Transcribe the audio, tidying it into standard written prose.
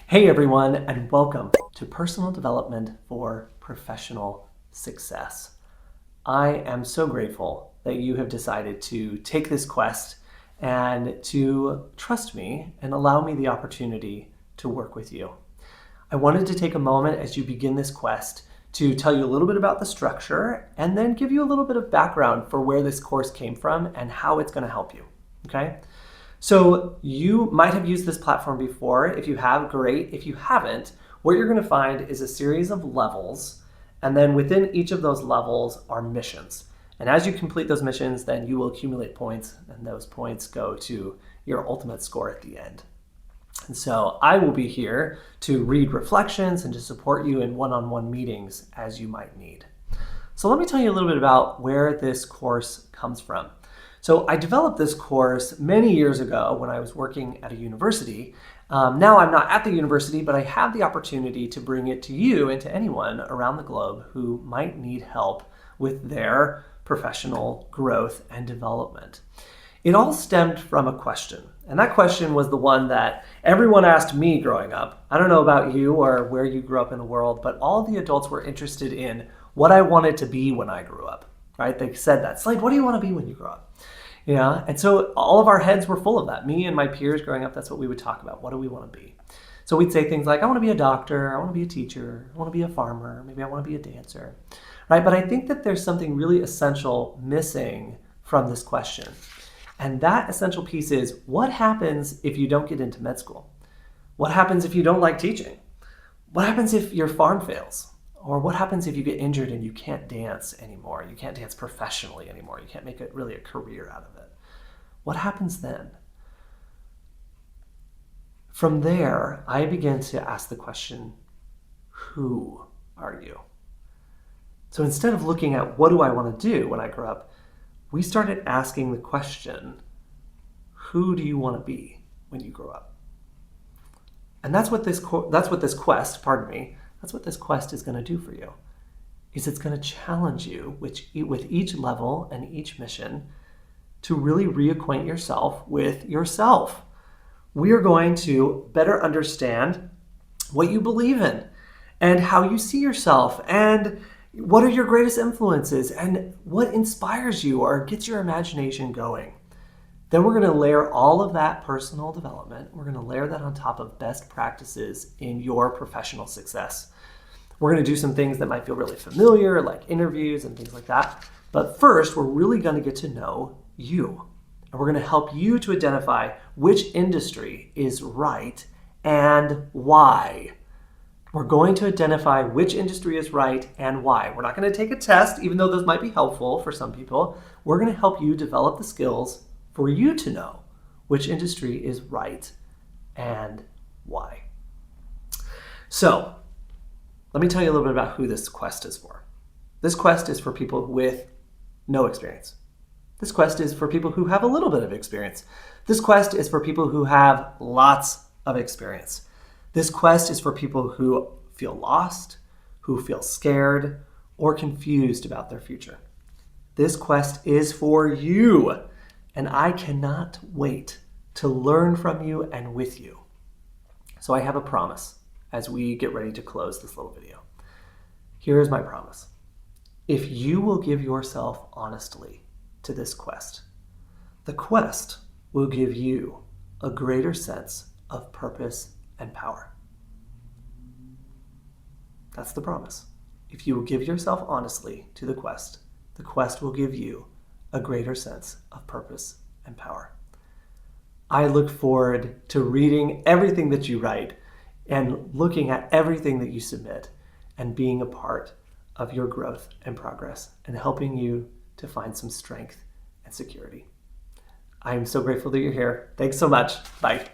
Hey everyone, and welcome to Personal Development for Professional Success. I am so grateful that you have decided to take this quest and to trust me and allow me the opportunity to work with you. I wanted to take a moment as you begin this quest to tell you a little bit about the structure and then give you a little bit of background for where this course came from and how it's going to help you. Okay? So you might have used this platform before. If you have, great. If you haven't, what you're going to find is a series of levels, and then within each of those levels are missions. And as you complete those missions, then you will accumulate points, and those points go to your ultimate score at the end. And so I will be here to read reflections and to support you in one-on-one meetings as you might need. So let me tell you a little bit about where this course comes from. So I developed this course many years ago when I was working at a university. Now I'm not at the university, but I have the opportunity to bring it to you and to anyone around the globe who might need help with their professional growth and development. It all stemmed from a question, and that question was the one that everyone asked me growing up. I don't know about you or where you grew up in the world, but all the adults were interested in what I wanted to be when I grew up, right? They said that, Slade, what do you want to be when you grow up? Yeah, and so all of our heads were full of that. Me and my peers growing up, that's what we would talk about. What do we want to be? So we'd say things like, I want to be a doctor, I want to be a teacher, I want to be a farmer, maybe I want to be a dancer, right? But I think that there's something really essential missing from this question. And that essential piece is, what happens if you don't get into med school? What happens if you don't like teaching? What happens if your farm fails? Or what happens if you get injured and you can't dance anymore? You can't dance professionally anymore. You can't make it really a career out of it. What happens then? From there, I began to ask the question, who are you? So instead of looking at what do I want to do when I grow up, we started asking the question, who do you want to be when you grow up? And that's what this quest is going to do for you. Is it's going to challenge you with each level and each mission to really reacquaint yourself with yourself. We are going to better understand what you believe in and how you see yourself and what are your greatest influences and what inspires you or gets your imagination going. Then we're going to layer all of that personal development. We're going to layer that on top of best practices in your professional success. We're going to do some things that might feel really familiar, like interviews and things like that. But first, we're really going to get to know you. And we're going to help you to identify which industry is right and why. We're going to identify which industry is right and why. We're not going to take a test, even though those might be helpful for some people. We're going to help you develop the skills for you to know which industry is right and why. So, let me tell you a little bit about who this quest is for. This quest is for people with no experience. This quest is for people who have a little bit of experience. This quest is for people who have lots of experience. This quest is for people who feel lost, who feel scared, or confused about their future. This quest is for you, and I cannot wait to learn from you and with you. So I have a promise as we get ready to close this little video. Here is my promise. If you will give yourself honestly to this quest, the quest will give you a greater sense of purpose and power. That's the promise. If you will give yourself honestly to the quest will give you a greater sense of purpose and power. I look forward to reading everything that you write and looking at everything that you submit and being a part of your growth and progress and helping you to find some strength and security. I am so grateful that you're here. Thanks so much. Bye.